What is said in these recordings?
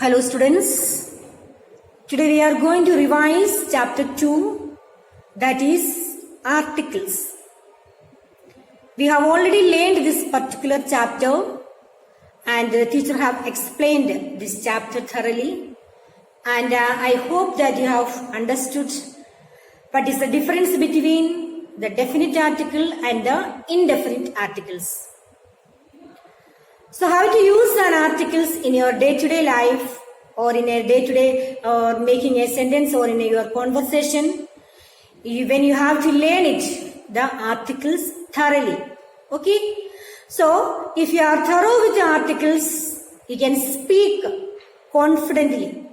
Hello students, today we are going to revise chapter 2, that is articles. We have already learned this particular chapter and the teacher have explained this chapter thoroughly, and I hope that you have understood what is the difference between the definite article and the indefinite articles. So how to use an articles in your day-to-day life or in a day-to-day or making a sentence or in your conversation, when you have to learn it, the articles thoroughly. Okay? So if you are thorough with the articles, you can speak confidently.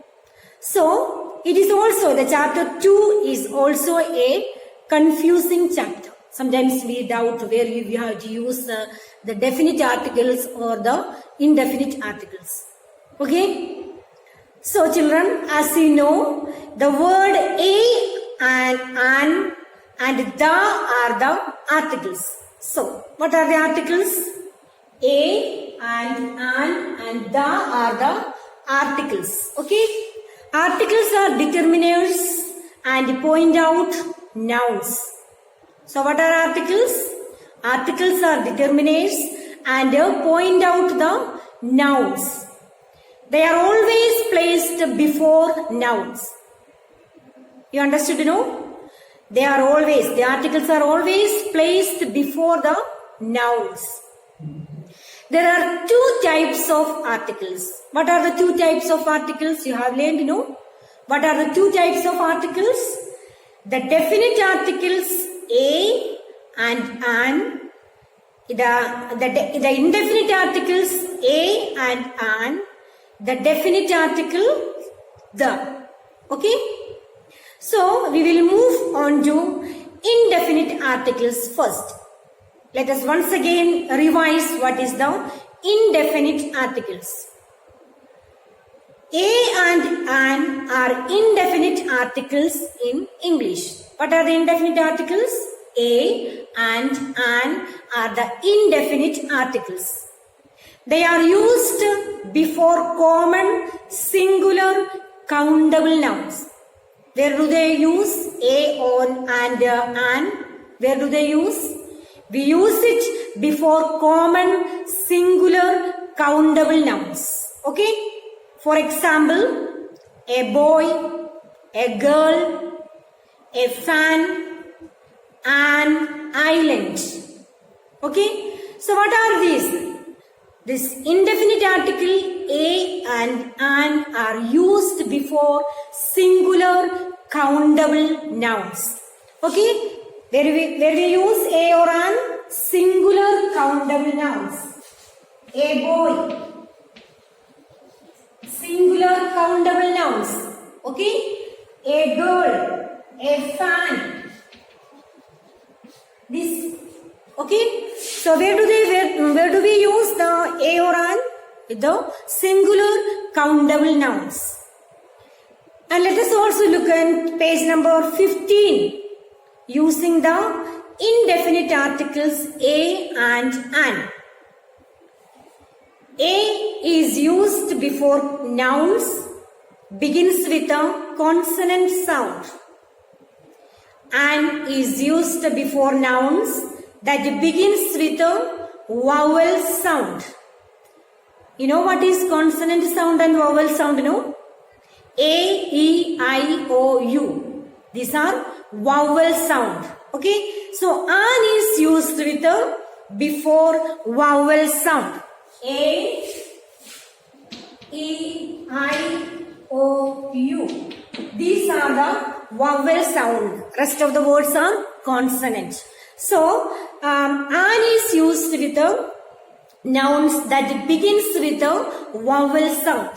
So it is also, the chapter 2 is also a confusing chapter. Sometimes we doubt where we have to use the definite articles or the indefinite articles. Okay? So children, as you know, the word a and an and the are the articles. So, what are the articles? A and an and the are the articles. Okay? Articles are determiners and point out nouns. So what are articles? Articles are determiners and point out the nouns. They are always placed before nouns. You understood, no? They are always, the articles are always placed before the nouns. There are two types of articles. What are the two types of articles? You have learned, no? What are the two types of articles? The definite articles a and an, the indefinite articles a and an, the definite article the. Okay? So we will move on to indefinite articles first. Let us once again revise what is the indefinite articles. A and an are indefinite articles in English. What are the indefinite articles? A and an are the indefinite articles. They are used before common, singular, countable nouns. Where do they use a, on, and an? Where do they use? We use it before common, singular, countable nouns. Okay? For example, a boy, a girl, a fan, an island. Okay? So what are these? This indefinite article a and an are used before singular countable nouns. Okay? Where we use a or an? Singular countable nouns. A boy. Singular countable nouns. Okay? A girl. A fan. This. Okay? So where do we use the a or an? With the singular countable nouns. And let us also look at page number 15 using the indefinite articles a and an. A is used before nouns, begins with a consonant sound. An is used before nouns that begins with a vowel sound. You know what is consonant sound and vowel sound, no? A, E, I, O, U. These are vowel sound. Okay? So, an is used with a before vowel sound. A, E, I, O, U. These are the vowel sound. Rest of the words are consonant. So, an is used with a nouns that begins with a vowel sound.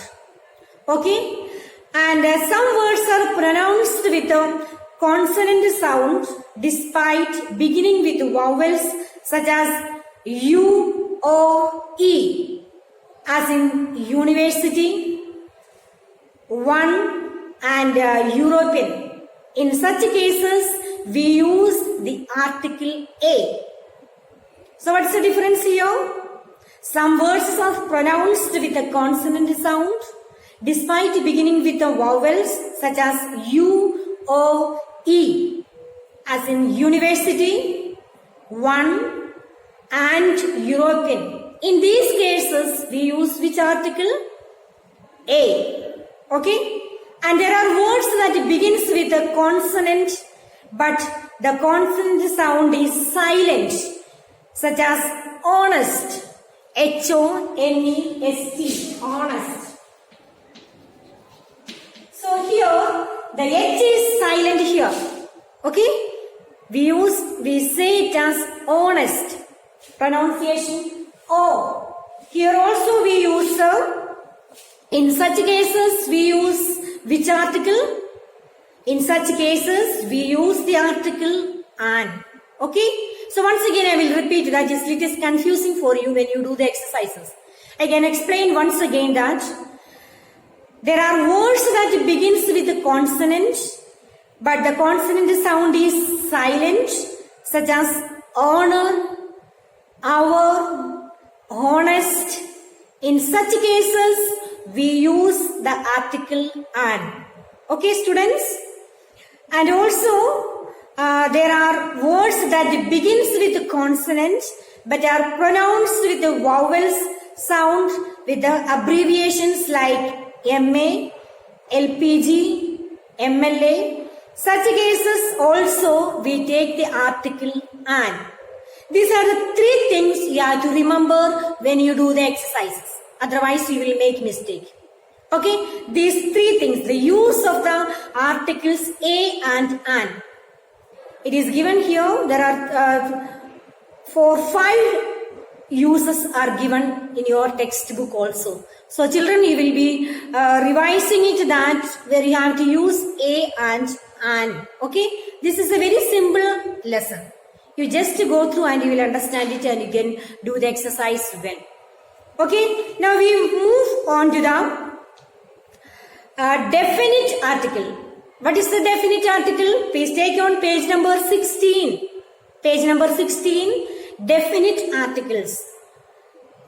Okay? And some words are pronounced with a consonant sound despite beginning with vowels such as U, O, E, as in university, one, and European. In such cases, we use the article a. So what's the difference here? Some words are pronounced with a consonant sound despite beginning with the vowels such as U, O, E, as in university, one, and European. In these cases, we use which article? A. Okay? And there are words that begins with a consonant, but the consonant sound is silent, such as honest. H-O-N-E-S-T. Honest. So here, the H is silent here. Okay? We say it as honest. Pronunciation O. Here also we use in such cases we use which article? In such cases we use the article an. Okay? So once again I will repeat that it is confusing for you when you do the exercises. I can explain once again that there are words that begins with a consonant, but the consonant sound is silent, such as honor, our, honest. In such cases, we use the article an. Okay, students? And also, there are words that begins with a consonant, but are pronounced with the vowels sound with the abbreviations like MA, LPG, MLA. Such cases also we take the article an. These are the three things you have to remember when you do the exercises. Otherwise you will make mistake. Okay, these three things, the use of the articles a and an. It is given here. There are 5 uses are given in your textbook also. So children, you will be revising it that where you have to use a and an. Okay, this is a very simple lesson. You just go through and you will understand it and you can do the exercise well. Okay, now we move on to the definite article. What is the definite article? Please take on page number 16. Page number 16, definite articles.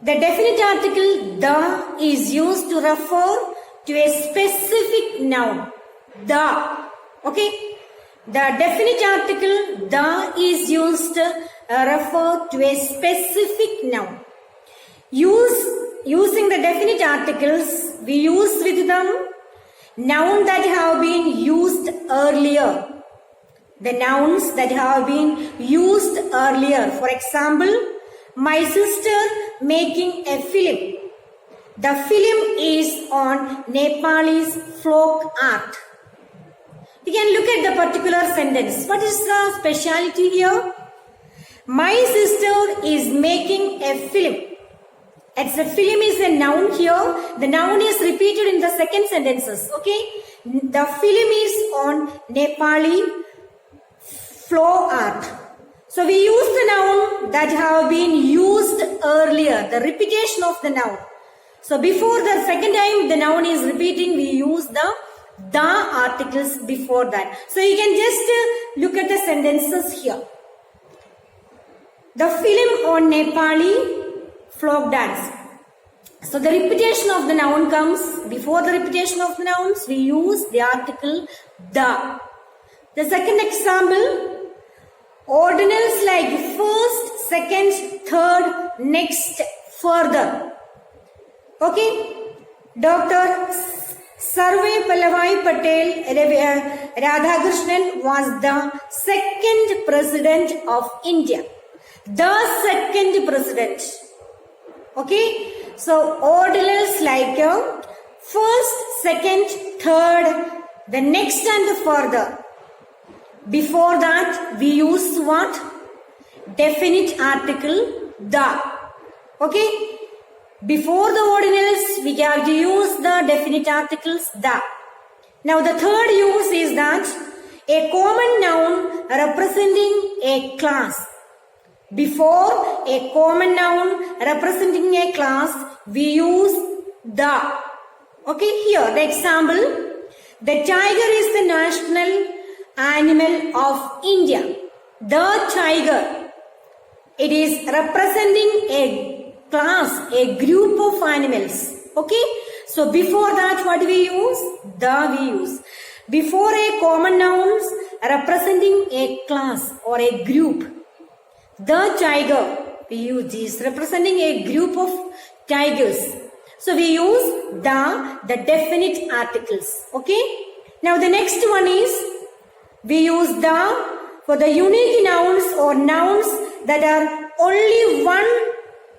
The definite article the is used to refer to a specific noun. The. Okay. The definite article the is used to refer to a specific noun. Using the definite articles, we use with them noun that have been used earlier. The nouns that have been used earlier. For example, my sister making a film. The film is on Nepalese folk art. We can look at the particular sentence. What is the speciality here? My sister is making a film. As the film is a noun here, the noun is repeated in the second sentences. Okay? The film is on Nepali folk art. So we use the noun that have been used earlier, the repetition of the noun. So before the second time the noun is repeating, we use the articles before that. So you can just look at the sentences here. The film on Nepali folk dance. So the repetition of the noun comes. Before the repetition of the nouns, we use the article the. The second example, ordinals like first, second, third, next, further. Okay? Dr. Sarvepallavai Patel Radhakrishnan was the second president of India. The second president. Okay? So, ordinals like first, second, third, the next and the further. Before that, we use what? Definite article the. Okay? Before the ordinals, we have to use the definite articles the. Now, the third use is that a common noun representing a class. Before a common noun representing a class, we use the. Okay, here the example, the tiger is the national animal of India. The tiger. It is representing a class, a group of animals. Okay, So before that, what we use? The we use. Before a common nouns representing a class or a group. The tiger, we use this representing a group of tigers. So we use the definite articles. Okay. Now the next one is we use the for the unique nouns or nouns that are only one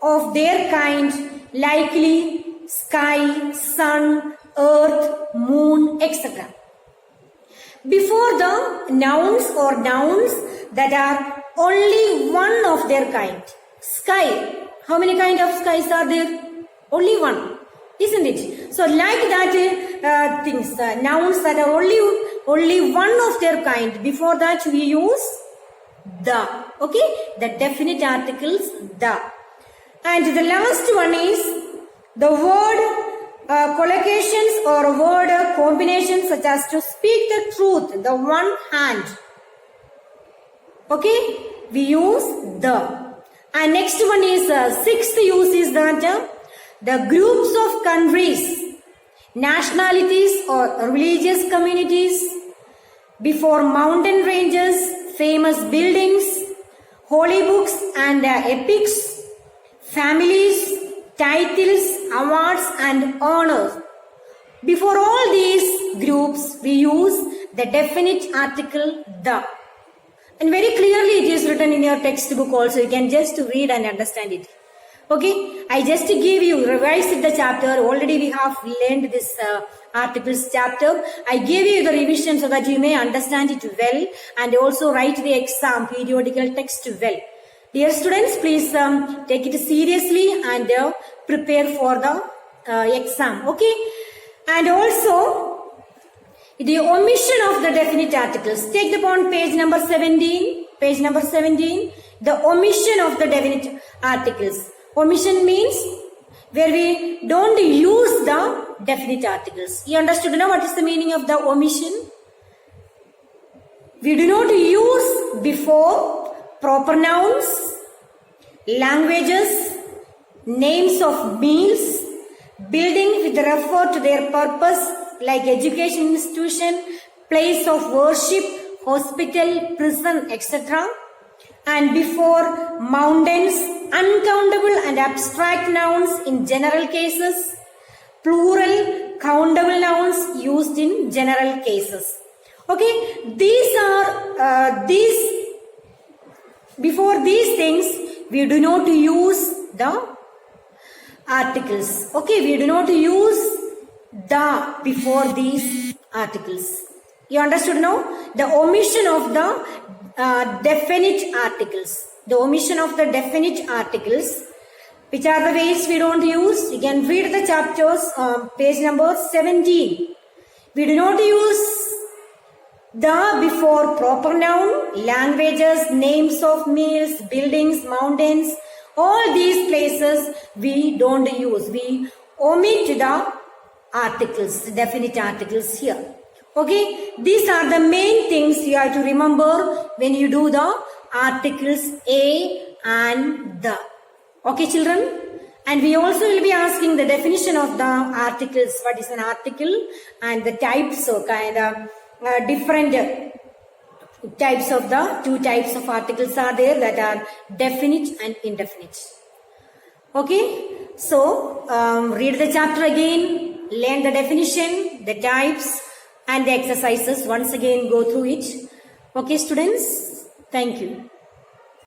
of their kind, likely, sky, sun, earth, moon, etc. Before the nouns or nouns that are only one of their kind. Sky. How many kind of skies are there? Only one. Isn't it? So like that things, nouns that are only one of their kind. Before that we use the. Okay. The definite articles the. And the last one is the word collocations or word combinations such as to speak the truth, the one hand. Okay, we use the. And next one is sixth use is that the groups of countries, nationalities or religious communities before mountain ranges, famous buildings, holy books and epics, families, titles, awards and honors. Before all these groups, we use the definite article the. And very clearly it is written in your textbook also. You can just read and understand it. Okay. I just give you, revised the chapter. Already we have learned this articles chapter. I gave you the revision so that you may understand it well and also write the exam periodical text well. Dear students, please take it seriously and prepare for the exam. Okay. And also, the omission of the definite articles. Take the on page number 17. Page number 17. The omission of the definite articles. Omission means where we don't use the definite articles. You understood now what is the meaning of the omission? We do not use before proper nouns, languages, names of meals, building with refer to their purpose like education institution, place of worship, hospital, prison, etc. And before mountains, uncountable and abstract nouns in general cases, plural, countable nouns used in general cases. Okay, these are before these things we do not use the articles. Okay, we do not use the before these articles. You understood now? The omission of the definite articles. The omission of the definite articles. Which are the ways we don't use? You can read the chapters, page number 17. We do not use the before proper noun, languages, names of meals, buildings, mountains. All these places we don't use. We omit the articles, definite articles here. Okay, these are the main things you have to remember when you do the articles a and the. Okay, children? And we also will be asking the definition of the articles. What is an article? And the types of kind of different types of the two types of articles are there that are definite and indefinite. Okay, so read the chapter again, learn the definition, the types and the exercises. Once again go through it. Okay students, thank you.